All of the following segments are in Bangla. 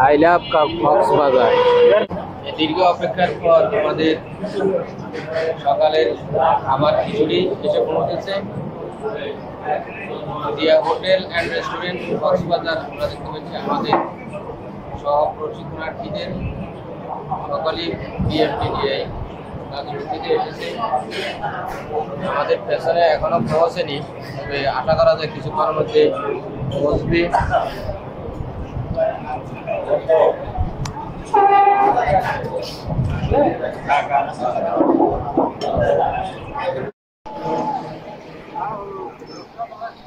I love Cox's Bazar. দীর্ঘ অপেক্ষার পর আমাদের সকালের খাবার খিচুড়ি এসে পৌঁছেছে। দিয়া হোটেল অ্যান্ড রেস্টুরেন্ট কক্সবাজার। আমরা দেখতে পাচ্ছি আমাদের সহ প্রশিক্ষণার্থীদের সকলেই বিএমটিটিআই গাজীপুর থেকে এসেছে। আমাদের পেছনে এখনো পৌঁছেনি, তবে আশা করা যায় কিছুক্ষণের মধ্যে পৌঁছবে।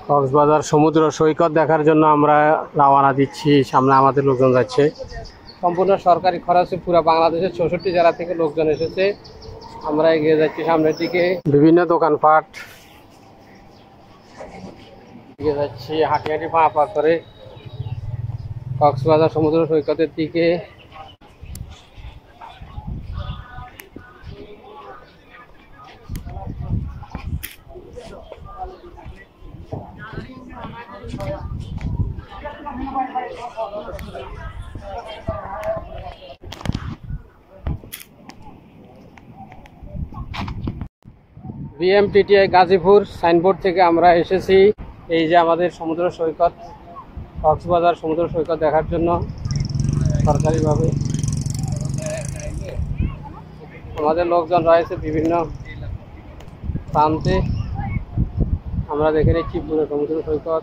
কক্সবাজার সমুদ্র সৈকত দেখার জন্য আমরা রওনা দিচ্ছি। সামনে আমাদের লোকজন যাচ্ছে। সম্পূর্ণ সরকারি খরচে পুরো বাংলাদেশের 64 জেলা থেকে লোকজন এসেছে। আমরা এগিয়ে যাচ্ছি সামনের দিকে। বিভিন্ন দোকানপাট এগিয়ে যাচ্ছি হাঁটি হাঁটি পা পা করে কক্সবাজার সমুদ্র সৈকতের দিকে। বিএমটিটিআই গাজীপুর সাইনবোর্ড থেকে আমরা এসেছি। এই যে আমাদের সমুদ্র সৈকত, কক্সবাজার সমুদ্র সৈকত দেখার জন্য সরকারিভাবে আমাদের লোকজন রয়েছে বিভিন্ন প্রান্তে। আমরা দেখে নিচ্ছি পুরো সমুদ্র সৈকত।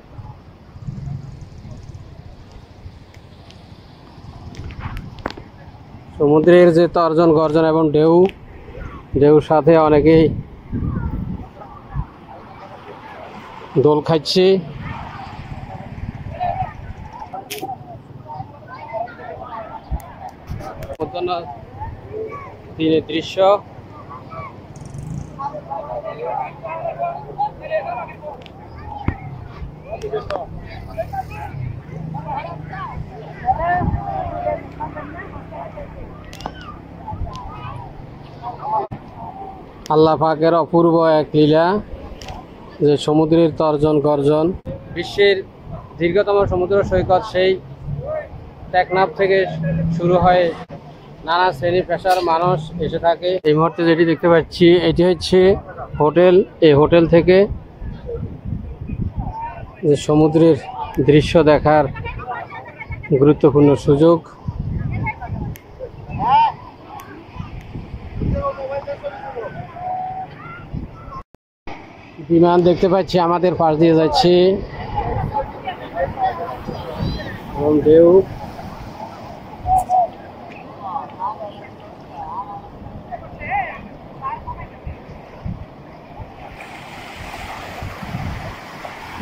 সমুদ্রের যে তর্জন গর্জন এবং ঢেউর সাথে অনেকেই দোল খাচ্ছে। দিনের দৃশ্য। আল্লাহ পাকের অপূর্ব এক লীলা, যে সমুদ্রের তর্জন গর্জন। বিশ্বের দীর্ঘতম সমুদ্র সৈকত সেই টেকনাফ থেকে শুরু হয়। নানা শ্রেণী পেশার মানুষ এসে থাকে। এই মুহূর্তে যেটি দেখতে পাচ্ছি এটি হচ্ছে হোটেল। এই হোটেল থেকে যে সমুদ্রের দৃশ্য দেখার গুরুত্বপূর্ণ সুযোগ। বিমান দেখতে পাচ্ছি আমাদের পাশ দিয়ে যাচ্ছে। ঢেউ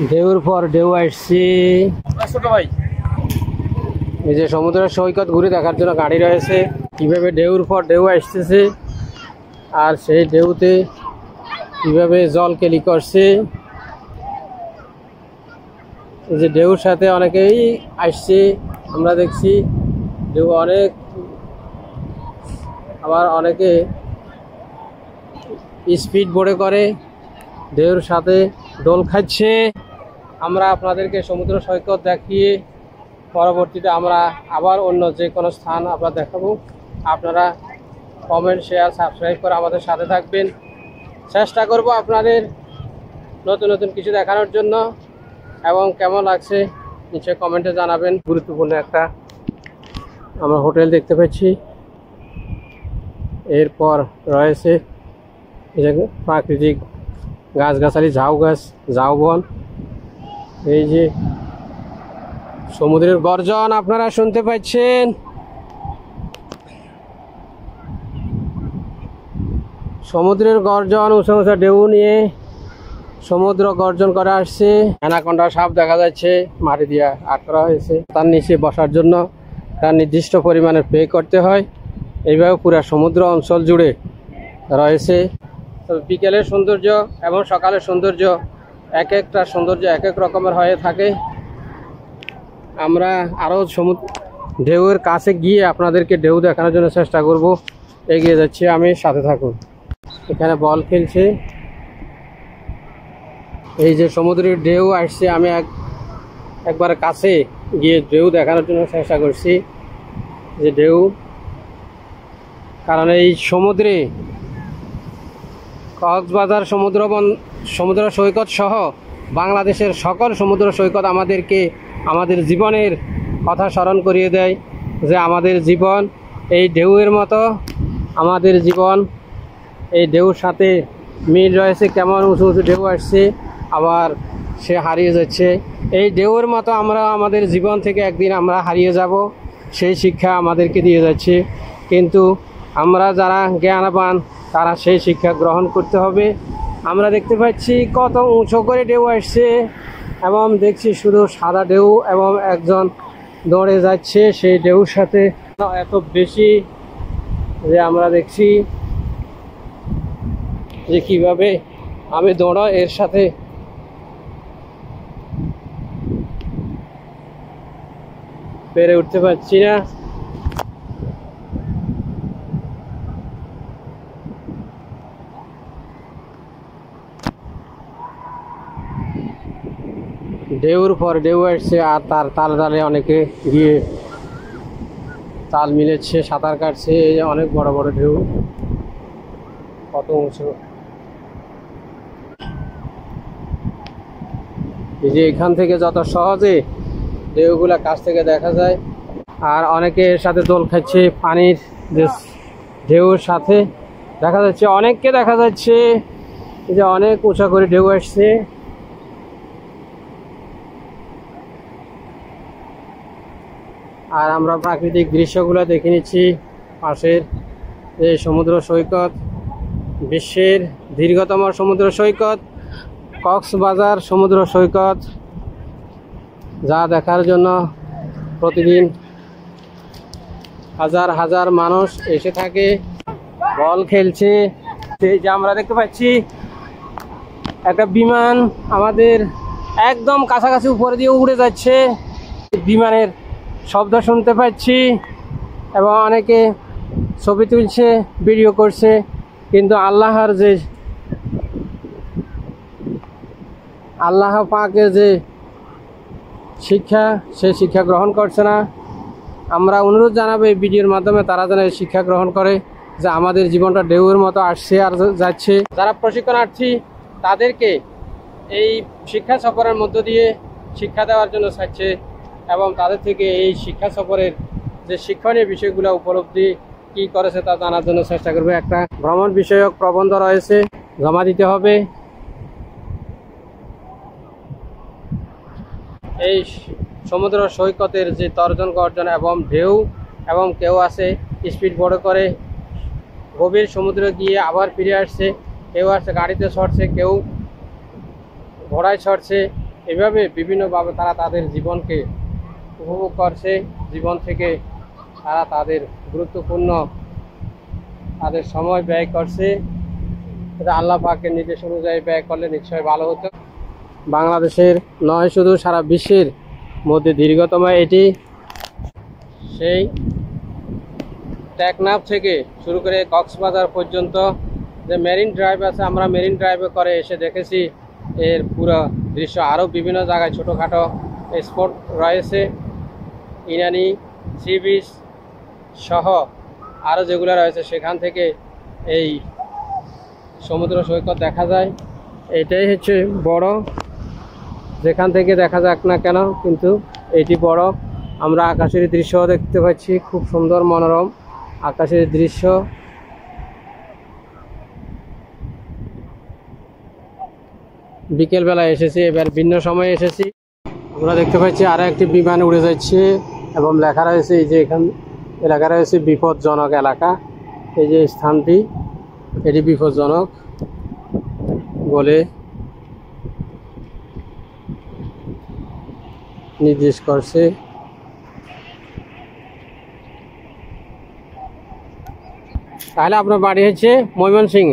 ঢেউর পর ঢেউ আসছে। ছোট ভাই, এই যে সমুদ্র সৈকত ঘুরে দেখার জন্য গাড়ি রয়েছে। কিভাবে ঢেউর পর ঢেউ আসতেছে আর সেই ঢেউতে কিভাবে জল কেলি করছে। এই যে ঢেউর সাথে অনেকেই আসছে, আমরা দেখছি ঢেউ অনেক, আবার অনেকে স্পিড বোর্ডে করে ঢেউর সাথে দোল খাচ্ছে। আমরা আপনাদেরকে সমুদ্র সৈকত দেখিয়ে পরবর্তীতে আমরা আবার অন্য যে কোনো স্থান আমরা দেখাবো। আপনারা কমেন্ট, শেয়ার, সাবস্ক্রাইব করে আমাদের সাথে থাকবেন। চেষ্টা করব আপনাদের নতুন নতুন কিছু দেখানোর জন্য, এবং কেমন লাগছে নিচে কমেন্টে জানাবেন। গুরুত্বপূর্ণ একটা আমরা হোটেল দেখতে পাচ্ছি। এরপর রয়েছে প্রাকৃতিক গাছগাছালি, ঝাউ গাছ, ঝাউবন। এই যে সমুদ্রের গর্জন আপনারা শুনতে পাচ্ছেন। সমুদ্রের গর্জন, উঁচু উঁচু ঢেউ নিয়ে সমুদ্র গর্জন করে আসছে। অ্যানাকোন্ডা সাপ দেখা যাচ্ছে, মাটি দিয়ে আটকা হয়েছে। তার নিচে বসার জন্য তার নির্দিষ্ট পরিমাণে পে করতে হয়। এইভাবে পুরো সমুদ্র অঞ্চল জুড়ে রয়েছে। তবে বিকেলের সৌন্দর্য এবং সকালের সৌন্দর্য এক একটা সৌন্দর্য এক এক রকমের হয়ে থাকে। আমরা আরও ঢেউয়ের কাছে গিয়ে আপনাদেরকে ঢেউ দেখানোর জন্য চেষ্টা করব। এগিয়ে যাচ্ছি আমি, সাথে থাকুন। এখানে বল খেলছে। এই যে সমুদ্রের ঢেউ আসছে, আমি একবার কাছে গিয়ে ঢেউ দেখানোর জন্য চেষ্টা করছি যে ঢেউ, কারণ এই সমুদ্রে কক্সবাজার সমুদ্র সৈকত সহ বাংলাদেশের সকল সমুদ্র সৈকত আমাদেরকে আমাদের জীবনের কথা স্মরণ করিয়ে দেয় যে আমাদের জীবন এই ঢেউয়ের মতো, আমাদের জীবন এই ঢেউর সাথে মিল রয়েছে। কেমন উঁচু উঁচু ঢেউ আসছে, আবার সে হারিয়ে যাচ্ছে। এই ঢেউয়ের মতো আমরা আমাদের জীবন থেকে একদিন আমরা হারিয়ে যাব, সেই শিক্ষা আমাদেরকে দিয়ে যাচ্ছে। কিন্তু আমরা যারা জ্ঞানবান তারা সেই শিক্ষা গ্রহণ করতে হবে। আমরা দেখতে পাচ্ছি কত উঁচু করে ঢেউ আসছে এবং দেখছি শুধু সাদা ঢেউ এবং একজন দৌড়ে যাচ্ছে সেই ঢেউর সাথে। এত বেশি যে আমরা দেখছি যে কিভাবে আমি দৌড়া এর সাথে পেরে উঠতে পারছি না। ঢেউর পর ঢেউ আসছে আর তার তাল তালে অনেকে গিয়ে তাল মিলেছে, সাঁতার কাটছে। এই যে অনেক বড় বড় ঢেউ, কত উঁচু। এই যে এখান থেকে যত সহজে ঢেউগুলা কাছ থেকে দেখা যায়। আর অনেকে এর সাথে দোল খাচ্ছে, পানির যে ঢেউর সাথে দেখা যাচ্ছে অনেককে দেখা যাচ্ছে যে অনেক উঁচা করে ঢেউ আসছে। আর আমরা প্রাকৃতিক দৃশ্যগুলো দেখে নিচ্ছি। পাশের এই সমুদ্র সৈকত, বিশ্বের দীর্ঘতম সমুদ্র সৈকত কক্সবাজার সমুদ্র সৈকত, যা দেখার জন্য প্রতিদিন হাজার হাজার মানুষ এসে থাকে, বল খেলছে। এই যে আমরা দেখতে পাচ্ছি একটা বিমান আমাদের একদম কাছাকাছি উপরে দিয়ে উড়ে যাচ্ছে, বিমানের শব্দ শুনতে পাচ্ছি এবং অনেকে ছবি তুলছে, ভিডিও করছে। কিন্তু আল্লাহ পাকের যে শিক্ষা, সেই শিক্ষা গ্রহণ করছে না। আমরা অনুরোধ জানাবো এই ভিডিওর মাধ্যমে তারা যেন এই শিক্ষা গ্রহণ করে যে আমাদের জীবনটা ঢেউয়ের মতো আসছে আর যাচ্ছে। যারা প্রশিক্ষণার্থী তাদেরকে এই শিক্ষা সফরের মধ্য দিয়ে শিক্ষা দেওয়ার জন্য চাইছে এবং তাদের থেকে এই শিক্ষা সফরের যে শিক্ষণীয় বিষয়গুলো উপলব্ধি কি করেছে তা জানার জন্য চেষ্টা করবে। একটা ভ্রমণ বিষয়ক প্রবন্ধ রয়েছে, জমা দিতে হবে। এই সমুদ্র সৈকতের যে তর্জন গর্জন এবং ঢেউ, এবং কেউ আছে স্পিড বোর্ডে করে গভীর সমুদ্রে গিয়ে আবার ফিরে আসছে, কেউ আছে গাড়িতে চড়ছে, কেউ ঘোড়ায় চড়ছে। এভাবে বিভিন্নভাবে তারা তাদের জীবনকে উপভোগ করছে। জীবন থেকে তারা তাদের গুরুত্বপূর্ণ তাদের সময় ব্যয় করছে। এটা আল্লাহ পাকের নির্দেশ অনুযায়ী ব্যয় করলে নিশ্চয়ই ভালো হতো। বাংলাদেশের নয়, শুধু সারা বিশ্বের মধ্যে দীর্ঘতম এটি। সেই টেকনাফ থেকে শুরু করে কক্সবাজার পর্যন্ত যে মেরিন ড্রাইভ আছে, আমরা মেরিন ড্রাইভে করে এসে দেখেছি এর পুরো দৃশ্য। আরও বিভিন্ন জায়গায় ছোটোখাটো স্পট রয়েছে, ইনানি সি বিচ সহ আরও যেগুলো রয়েছে, সেখান থেকে এই সমুদ্র সৈকত দেখা যায়। এটাই হচ্ছে বড়, যেখান থেকে দেখা যাক না কেন, কিন্তু এটি বড়। আমরা আকাশের দৃশ্য দেখতে পাচ্ছি, খুব সুন্দর মনোরম আকাশের দৃশ্য। বিকেলবেলায় এসেছি, এবার ভিন্ন সময়ে এসেছি। আমরা দেখতে পাচ্ছি আরও একটি বিমান উড়ে যাচ্ছে এবং লেখা রয়েছে, এই যে এখান লেখা রয়েছে বিপজ্জনক এলাকা। এই যে স্থানটি, এটি বিপজ্জনক বলে নির্দেশ করছে। তাহলে আপনার বাড়ি হচ্ছে ময়মনসিংহ।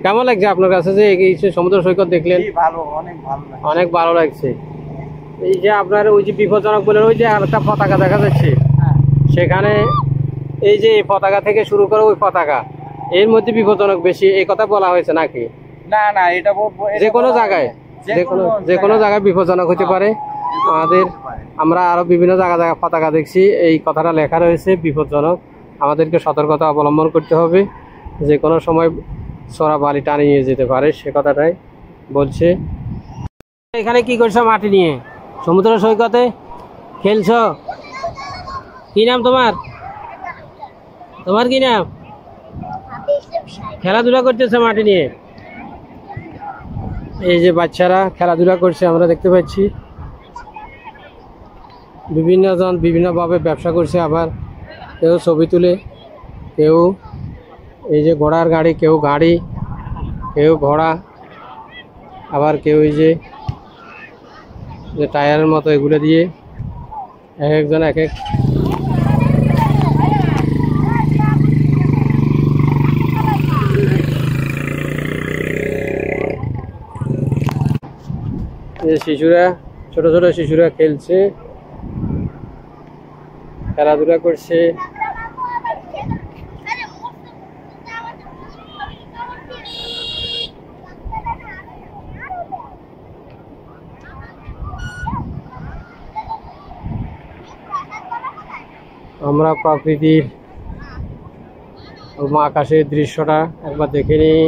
কেমন লাগছে আপনার কাছে যে এই সমুদ্র সৈকত দেখলেন? অনেক ভালো লাগছে। এই যে আপনার ওই যে বিপজ্জনক বলে ওই যে একটা পতাকা দেখা যাচ্ছে, সেখানে এই যে পতাকা থেকে শুরু করে ওই পতাকা, এর মধ্যে বিপজ্জনক বেশি, এই কথা বলা হয়েছে নাকি? না না, এটা যে কোনো জায়গায়, যে কোনো জায়গায় বিপজ্জনক হতে পারে। আমরা আরো বিভিন্ন জায়গা পতাকা দেখছি, এই কথাটা লেখা রয়েছে বিপজ্জনক, আমাদেরকে সতর্কতা অবলম্বন করতে হবে, যে কোনো সময় চোরা বালি টানিয়ে নিয়ে যেতে পারে, সে কথাটাই বলছে। এখানে কি করছো মাটি নিয়ে? সমুদ্র সৈকতে খেলছো? কি নাম তোমার? তোমার কি নাম? খেলাধুলা করতেছে মাটি নিয়ে। এই যে বাচ্চারা খেলাধুলা করছে আমরা দেখতে পাচ্ছি। বিভিন্ন জন বিভিন্নভাবে ব্যবসা করছে, আবার কেউ ছবি তুলে, কেউ এই যে ঘোড়ার গাড়ি, কেউ গাড়ি, কেউ ঘোড়া, আবার কেউ এই যে টায়ারের মতো এগুলো দিয়ে এক একজন এক এক শিশুরা, ছোট ছোট শিশুরা খেলছে, খেলাধুলা করছে। আমরা প্রকৃতির আকাশের দৃশ্যটা একবার দেখে নিই।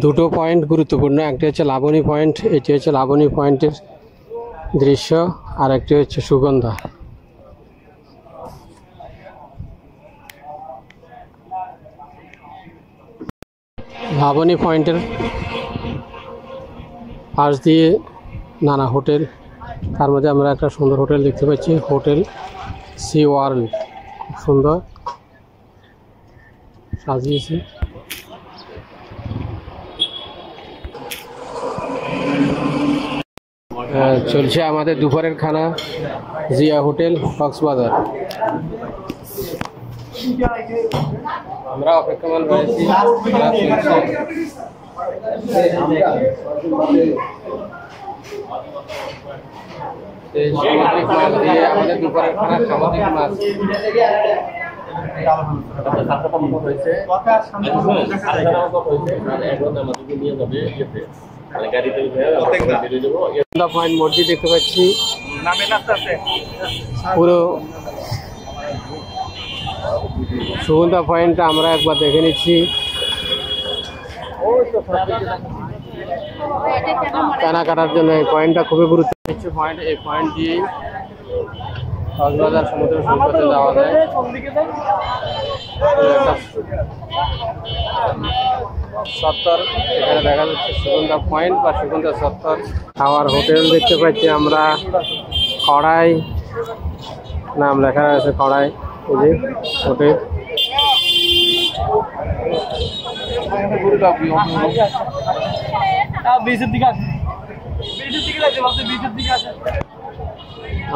দুটো পয়েন্ট গুরুত্বপূর্ণ, একটি হচ্ছে লাবণী পয়েন্ট, এটি হচ্ছে লাবণী পয়েন্টের দৃশ্য, আর একটি হচ্ছে সুগন্ধা। লাবণী পয়েন্টের পাশ দিয়ে নানা হোটেল, তার মধ্যে আমরা একটা সুন্দর হোটেল দেখতে পাচ্ছি, হোটেল সি ওয়ার্ল্ড, খুব সুন্দর সাজিয়েছে। চলছে আমাদের দুপুরের খানা, জিয়া হোটেল, কক্সবাজার। আমরা অপেক্ষমান রয়েছি, খানা চলছে। সামুদ্রিক মাছ দিয়ে আমাদের দুপুরের খানা সামুদ্রিক মাছ পয়েন্ট মসজিদ দেখতে পাচ্ছি, পুরো সুগন্ধা পয়েন্টটা আমরা একবার দেখে নিচ্ছি। কেনাকাটার জন্য এই পয়েন্টটা খুবই গুরুত্বপূর্ণ পয়েন্ট। এই পয়েন্ট দিয়ে কক্সবাজার সমুদ্র সৈকতে যাওয়া যায়। চত্বর এখানে দেখা যাচ্ছে সুগন্ধা পয়েন্ট বা সুগন্ধা চত্বর। খাওয়ার হোটেল দেখতে পাচ্ছি আমরা, কড়াই নাম লেখা আছে, কড়াই এই যে হোটেল।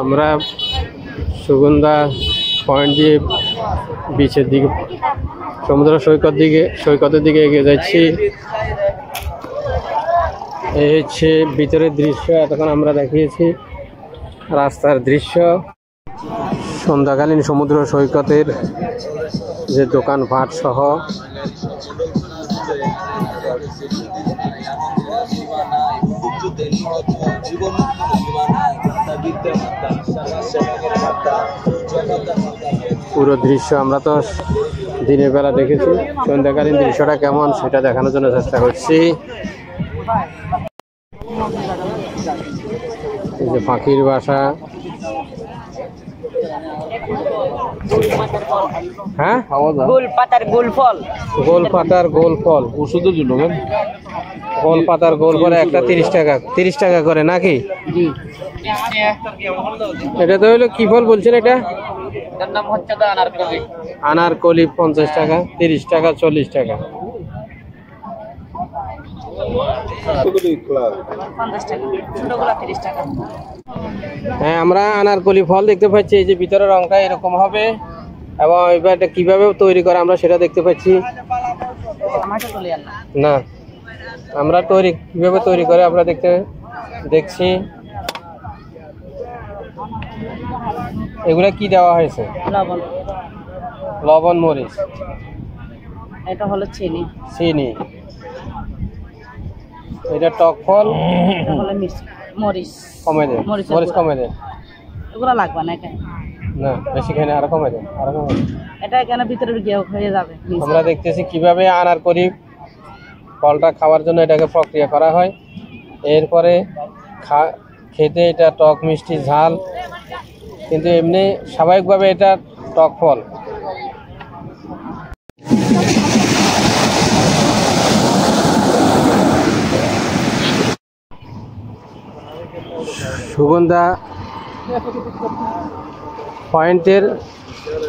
আমরা সুগন্ধা পয়েন্ট দিয়ে বিচের দিকে, সমুদ্র সৈকতের দিকে এগিয়ে যাচ্ছি। এই হচ্ছে ভিতরের দৃশ্য, এতক্ষণ আমরা দেখিয়েছি রাস্তার দৃশ্য। সন্ধ্যাকালীন সমুদ্র সৈকতের যে দোকানপাট সহ পুরো দৃশ্য আমরা তো দিনের বেলা দেখেছি, সন্ধ্যাকালীন দৃশ্যটা কেমন সেটা দেখানোর জন্য চেষ্টা করছি। এই যে পাখির বাসা, হ্যাঁ গোলপাতার গোল ফল, ওষুধের জন্য গোলপাতার গোল ফল একটা 30 টাকা করে নাকি? এটা তো হলো কি ফল বলছেন? এটা আনারকলি 50 টাকা, 30 টাকা, 40 টাকা। হ্যাঁ, আমরা আনারকলি ফল দেখতে পাচ্ছি। এই যে ভিতরের রংটা এরকম হবে এবং এবার এটা কিভাবে তৈরি করে আমরা সেটা দেখতে পাচ্ছি। না, আমরা কিভাবে তৈরি করে আমরা দেখছি। এগুলা কি দেওয়া হয়েছে? লবণ, মরিচ, এটা হলো চিনি। এটা টক ফল এটা হলো মিষ্টি মরিচ কমে দেয়, মরিচের মরিচ গুঁড়া। কমে দেয় এগুলো লাগবে না এখানে, না, বেশি খাই না, আরো কমে দেয়, আরো কমে দেয়। এটা এখানে ভিতরে গিয়ে হয়ে যাবে নিচে। আমরা দেখতেছি কিভাবে আনার করি ফলটা খাওয়ার জন্য এটাকে প্রক্রিয়া করা হয়। এরপরে খেতে এটা টক মিষ্টি ঝাল, কিন্তু এমনি স্বাভাবিকভাবে এটা টক ফল। সুগন্ধা পয়েন্টের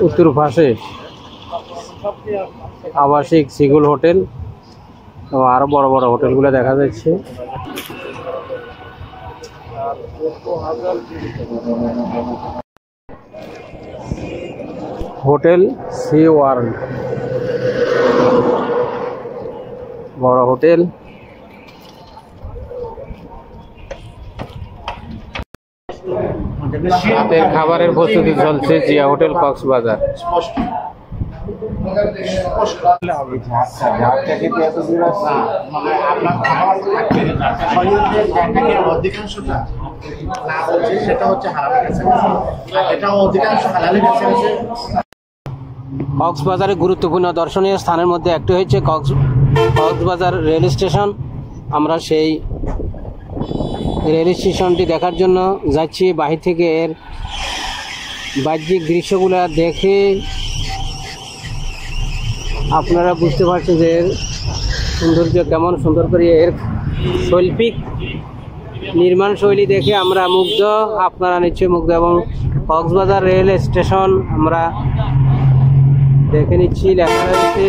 উত্তর পাশে আবাসিক সিগুল হোটেল এবং আরো বড় বড় হোটেলগুলো দেখা যাচ্ছে। হোটেল সি ওয়ার্ল্ড, বড় হোটেল। রাতের খাবারের প্রস্তুতি চলছে জিয়া হোটেল কক্সবাজার। কক্সবাজারের গুরুত্বপূর্ণ দর্শনীয় স্থানের মধ্যে একটি হচ্ছে কক্সবাজার রেল স্টেশন। আমরা সেই রেল স্টেশনটি দেখার জন্য যাচ্ছি। বাহির থেকে এর বাহ্যিক দৃশ্যগুলো দেখে আপনারা বুঝতে পারছেন যে এর সৌন্দর্য কেমন। সুন্দর করে এর শৈল্পিক নির্মাণ শৈলী দেখে আমরা মুগ্ধ, আপনারা নিশ্চয়ই মুগ্ধ। এবং কক্সবাজার রেল স্টেশন আমরা দেখে নিচ্ছি, লেখা রয়েছে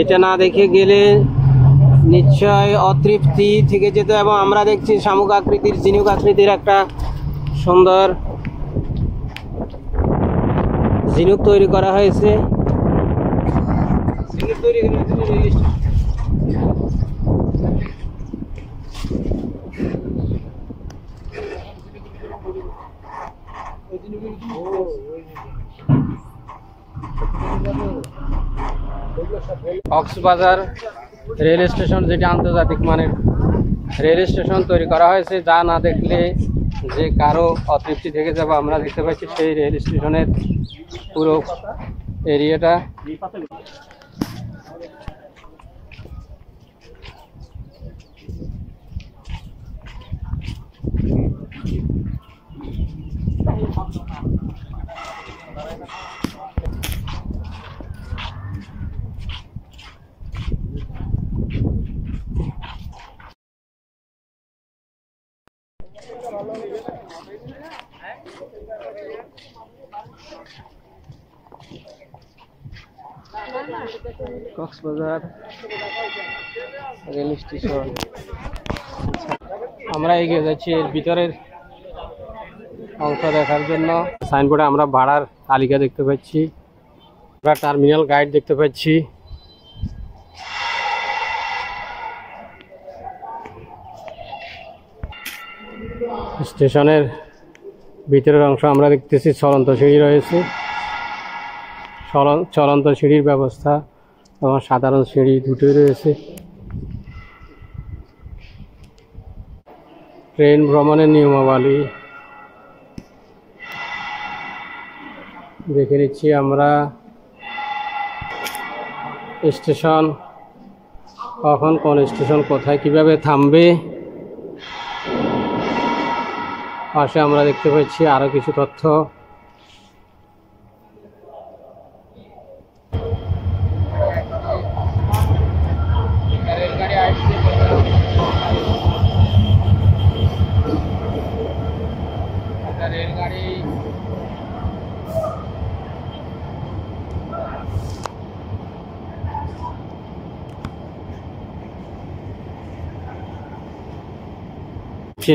এটা না দেখে গেলে নিশ্চয় অতৃপ্তি থেকে যেত। এবং আমরা দেখছি শামুক আকৃতির, ঝিনুক আকৃতির একটা সুন্দর ঝিনুক তৈরি করা হয়েছে। কক্সবাজার রেল স্টেশন, যেটা আন্তর্জাতিক মানের রেল স্টেশন তৈরি করা হয়েছে, যা না দেখলে যে কারো অতৃপ্তি থেকে যাবে। আমরা দেখতে পাচ্ছি সেই রেল স্টেশনের পুরো এরিয়াটা। কক্সবাজার রেল স্টেশন, আমরা এগিয়ে যাচ্ছি এর ভিতরের অংশ দেখার জন্য। সাইনবোর্ডে আমরা ভাড়ার তালিকা দেখতে পাচ্ছি, আমরা টার্মিনাল গাইড দেখতে পাচ্ছি। স্টেশনের ভিতরের অংশ আমরা দেখতেছি চলন্ত সিঁড়ি রয়েছে, চলন্ত সিঁড়ির ব্যবস্থা এবং সাধারণ সিঁড়ি দুটোই রয়েছে। ট্রেন ভ্রমণের নিয়মাবলী দেখে নিচ্ছি আমরা। স্টেশন কখন কোন স্টেশন কোথায় কিভাবে থামবে, পাশে আমরা দেখতে পাচ্ছি আরো কিছু তথ্য। রেলগাড়ি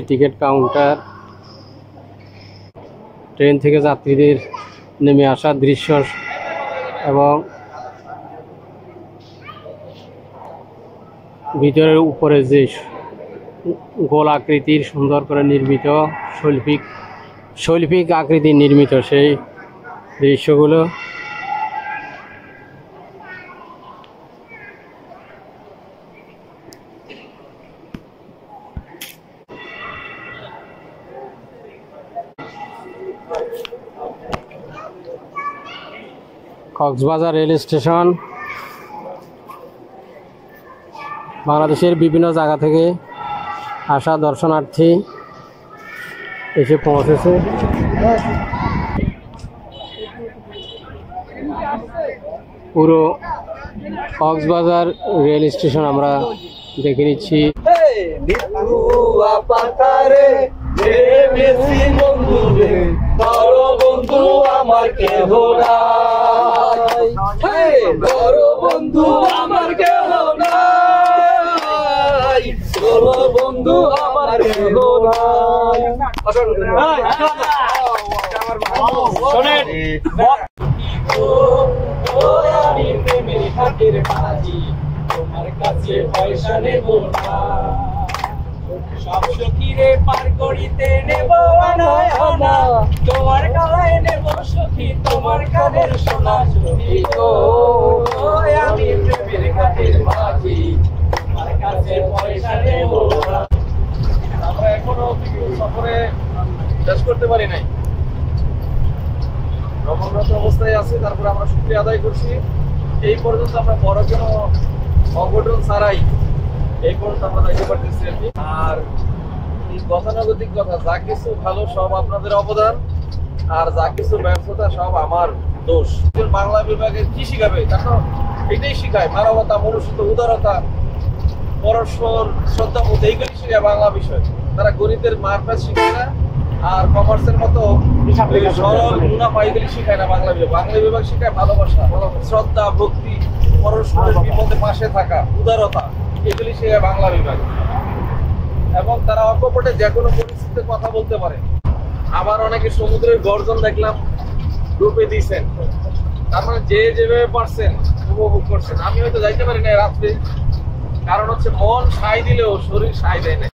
টিকিট কাউন্টার, ট্রেন থেকে যাত্রীদের নেমে আসার দৃশ্য এবং ভিতরের উপরে যে গোল আকৃতির সুন্দর করে নির্মিত শৈল্পিক শৈল্পিক আকৃতি নির্মিত সেই দৃশ্যগুলো। কক্সবাজার রেল স্টেশন বাংলাদেশের বিভিন্ন জায়গা থেকে আসা দর্শনার্থী এসে পৌঁছেছে। পুরো কক্সবাজার রেল স্টেশন আমরা দেখে নিচ্ছি। বন্ধু আমার কেহ নাই, বন্ধু আমার কেহ নাই, বন্ধু আমার কেহ নাই। শোনেন, আমি প্রেমের হাতের বাজি, তোমার কাছে পয়সা নেব না, সব সখীরে পার করিতে নেব আনায় আনা, তোমার গলায় নেব সখী তোমার কানের সোনা, সখী গো আমি প্রেমের হাতের বাজি, তোমার কাছে পয়সা নেব না। আমরা এখনো সফরে শেষ করতে পারি নাই, ভ্রমণরত অবস্থায় আছি। তারপরে আমরা শুকরিয়া আদায় করছি, এই পর্যন্ত আমরা বড় কোনো অঘটন ছাড়াই এই পর্যন্ত আমরা যাইতে পারতেছি আর কি। আর এই গতানুগতিক কথা, যা কিছু ভালো সব আপনাদের অবদান, আর যা কিছু ব্যর্থতা সব আমার দোষ। বাংলা বিভাগে কি শিখাবে? তারা এটাই শিখায়, মানবতা, মনুষ্যত্ব, উদারতা, পরস্পর শ্রদ্ধাবোধ, এইগুলি শিখায় বাংলা বিষয়। তারা গণিতের মারপ্যাচ শিখায় না, আর কমার্সের মতো সরল মুনাফা এগুলি শিখায় না বাংলা বিভাগ। বাংলা বিভাগ শিখায় ভালোবাসা, শ্রদ্ধা, ভক্তি, পরস্পরের বিপদে পাশে থাকা, উদারতা, এগুলি শিখায় বাংলা বিভাগ। এবং তারা অকপটে যে কোনো পরিস্থিতিতে কথা বলতে পারে। আবার অনেকে সমুদ্রের গর্জন দেখলাম ডুবে দিয়েছেন, তার মানে যে যেভাবে পারছেন উপভোগ করছেন। আমি হয়তো যাইতে পারি না রাত্রে, কারণ হচ্ছে মন সায় দিলেও শরীর সায় দেয় না।